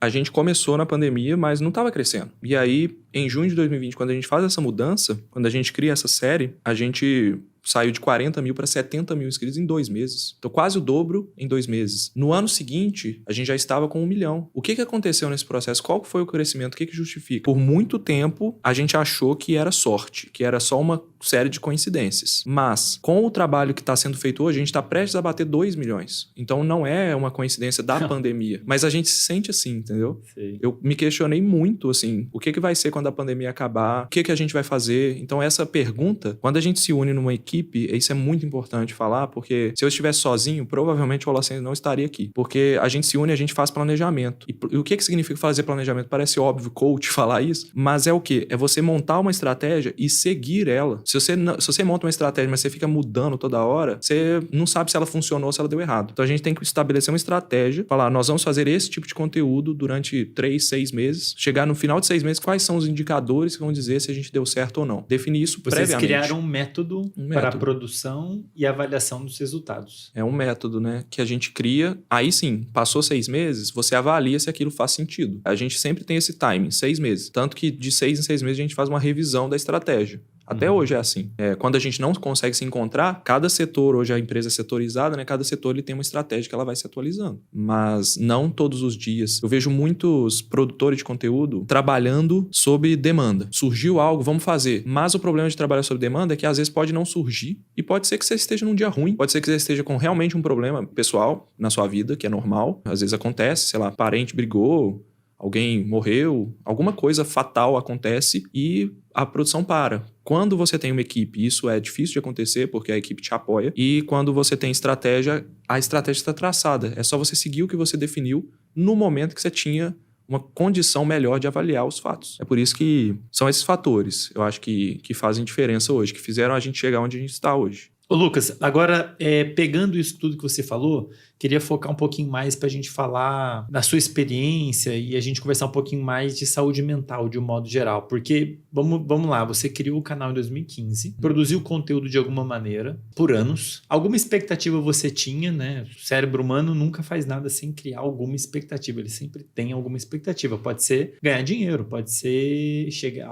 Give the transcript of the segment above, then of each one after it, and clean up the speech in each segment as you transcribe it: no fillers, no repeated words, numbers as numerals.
A gente começou na pandemia, mas não estava crescendo. E aí, em junho de 2020, quando a gente faz essa mudança, quando a gente cria essa série, a gente saiu de 40 mil para 70 mil inscritos em 2 meses. Então, quase o dobro em 2 meses. No ano seguinte, a gente já estava com 1 milhão. O que aconteceu nesse processo? Qual foi o crescimento? O que justifica? Por muito tempo, a gente achou que era sorte, que era só uma série de coincidências. Mas, com o trabalho que está sendo feito hoje, a gente está prestes a bater 2 milhões. Então, não é uma coincidência da pandemia. Mas a gente se sente assim, entendeu? Sim. Eu me questionei muito, assim, o que vai ser quando a pandemia acabar? O que a gente vai fazer? Então, essa pergunta, quando a gente se une numa equipe, isso é muito importante falar, porque se eu estivesse sozinho, provavelmente o Holocene não estaria aqui. Porque a gente se une, a gente faz planejamento. E o que significa fazer planejamento? Parece óbvio, coach, falar isso, mas é o quê? É você montar uma estratégia e seguir ela. Se você monta uma estratégia, mas você fica mudando toda hora, você não sabe se ela funcionou ou se ela deu errado. Então a gente tem que estabelecer uma estratégia, falar, nós vamos fazer esse tipo de conteúdo durante 3, 6 meses, chegar no final de 6 meses, quais são os indicadores que vão dizer se a gente deu certo ou não. Definir isso previamente. Vocês criaram um método para a produção e avaliação dos resultados. É um método, né, que a gente cria. Aí sim, passou 6 meses, você avalia se aquilo faz sentido. A gente sempre tem esse timing, 6 meses. Tanto que de 6 em 6 meses a gente faz uma revisão da estratégia. Até hoje é assim. Quando a gente não consegue se encontrar, cada setor, hoje a empresa é setorizada, né? Cada setor ele tem uma estratégia que ela vai se atualizando. Mas não todos os dias. Eu vejo muitos produtores de conteúdo trabalhando sob demanda. Surgiu algo, vamos fazer. Mas o problema de trabalhar sob demanda é que às vezes pode não surgir e pode ser que você esteja num dia ruim. Pode ser que você esteja com realmente um problema pessoal na sua vida, que é normal. Às vezes acontece, sei lá, parente brigou, alguém morreu, alguma coisa fatal acontece e a produção para. Quando você tem uma equipe, isso é difícil de acontecer porque a equipe te apoia. E quando você tem estratégia, a estratégia está traçada. É só você seguir o que você definiu no momento que você tinha uma condição melhor de avaliar os fatos. É por isso que são esses fatores, eu acho que fazem diferença hoje, que fizeram a gente chegar onde a gente está hoje. Ô Lucas, agora pegando isso tudo que você falou, queria focar um pouquinho mais para a gente falar da sua experiência e a gente conversar um pouquinho mais de saúde mental de um modo geral, porque vamos lá, você criou o canal em 2015, produziu conteúdo de alguma maneira por anos, alguma expectativa você tinha, né? O cérebro humano nunca faz nada sem criar alguma expectativa, ele sempre tem alguma expectativa, pode ser ganhar dinheiro, pode ser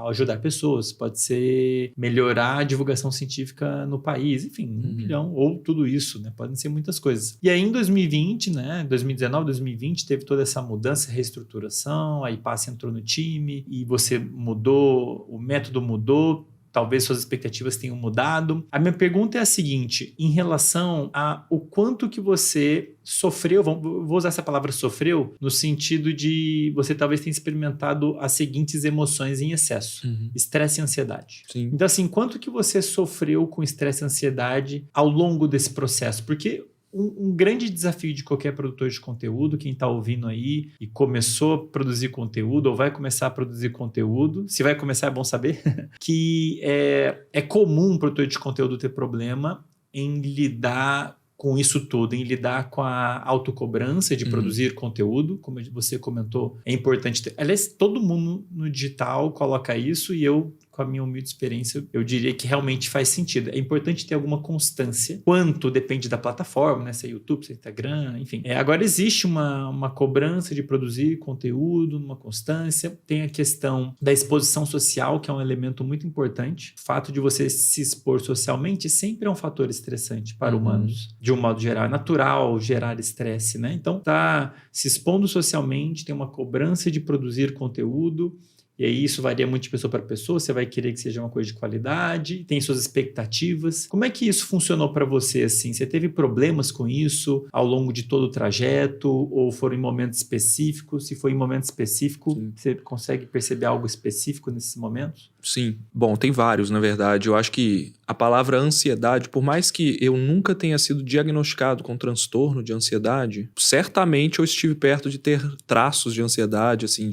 ajudar pessoas, pode ser melhorar a divulgação científica no país, enfim, 1 milhão, ou tudo isso, né? Podem ser muitas coisas. E aí em 2020, né? 2019, 2020, teve toda essa mudança, reestruturação, aí Passe entrou no time e você mudou, o método mudou, talvez suas expectativas tenham mudado. A minha pergunta é a seguinte, em relação a o quanto que você sofreu, vou usar essa palavra sofreu, no sentido de você talvez tenha experimentado as seguintes emoções em excesso. Estresse e ansiedade. Sim. Então assim, quanto que você sofreu com estresse e ansiedade ao longo desse processo? Porque um grande desafio de qualquer produtor de conteúdo, quem está ouvindo aí e começou a produzir conteúdo ou vai começar a produzir conteúdo, se vai começar é bom saber, que é comum um produtor de conteúdo ter problema em lidar com isso tudo, em lidar com a autocobrança de produzir conteúdo, como você comentou, é importante ter. Aliás, todo mundo no digital coloca isso e eu, com a minha humilde experiência, eu diria que realmente faz sentido. É importante ter alguma constância, quanto depende da plataforma, né? Se é YouTube, se é Instagram, enfim. Agora existe uma cobrança de produzir conteúdo, uma constância. Tem a questão da exposição social, que é um elemento muito importante. O fato de você se expor socialmente sempre é um fator estressante para humanos, de um modo geral. É natural gerar estresse, né? Então, tá se expondo socialmente, tem uma cobrança de produzir conteúdo. E aí isso varia muito de pessoa para pessoa, você vai querer que seja uma coisa de qualidade, tem suas expectativas. Como é que isso funcionou para você, assim? Você teve problemas com isso ao longo de todo o trajeto ou foram em momentos específicos? Se foi em momento específico, você consegue perceber algo específico nesses momentos? Sim. Bom, tem vários, na verdade. Eu acho que a palavra ansiedade, por mais que eu nunca tenha sido diagnosticado com transtorno de ansiedade, certamente eu estive perto de ter traços de ansiedade, assim,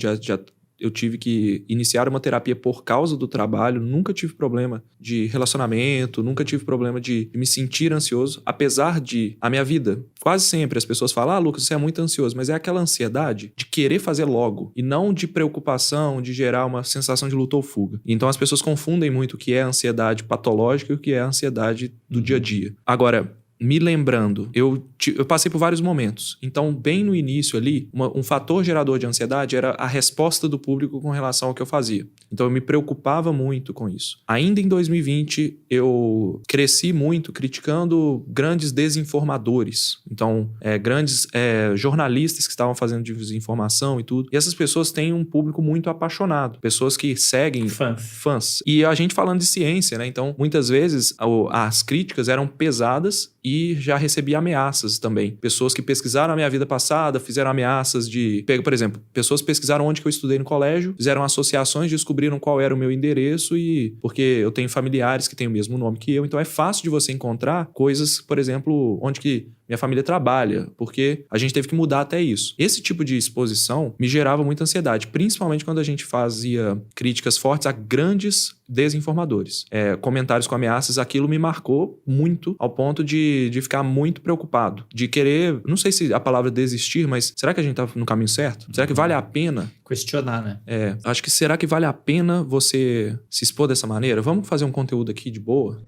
eu tive que iniciar uma terapia por causa do trabalho, nunca tive problema de relacionamento, nunca tive problema de me sentir ansioso, apesar de, a minha vida, quase sempre as pessoas falam, Lucas, você é muito ansioso, mas é aquela ansiedade de querer fazer logo, e não de preocupação, de gerar uma sensação de luta ou fuga. Então as pessoas confundem muito o que é ansiedade patológica e o que é ansiedade do dia a dia. Agora, me lembrando, eu eu passei por vários momentos. Então, bem no início ali, um fator gerador de ansiedade era a resposta do público com relação ao que eu fazia. Então, eu me preocupava muito com isso. Ainda em 2020, eu cresci muito criticando grandes desinformadores. Então, grandes jornalistas que estavam fazendo desinformação e tudo. E essas pessoas têm um público muito apaixonado. Pessoas que seguem... Fãs. E a gente falando de ciência, né? Então, muitas vezes, as críticas eram pesadas e já recebi ameaças também. Pessoas que pesquisaram a minha vida passada, fizeram ameaças de... Por exemplo, pessoas pesquisaram onde que eu estudei no colégio, fizeram associações, descobriram qual era o meu endereço e... Porque eu tenho familiares que têm o mesmo nome que eu, então é fácil de você encontrar coisas, por exemplo, onde que minha família trabalha, porque a gente teve que mudar até isso. Esse tipo de exposição me gerava muita ansiedade, principalmente quando a gente fazia críticas fortes a grandes desinformadores. Comentários com ameaças, aquilo me marcou muito, ao ponto de ficar muito preocupado, de querer, não sei se a palavra desistir, mas será que a gente tá no caminho certo? Será que vale a pena? Questionar, né? Acho que será que vale a pena você se expor dessa maneira? Vamos fazer um conteúdo aqui de boa?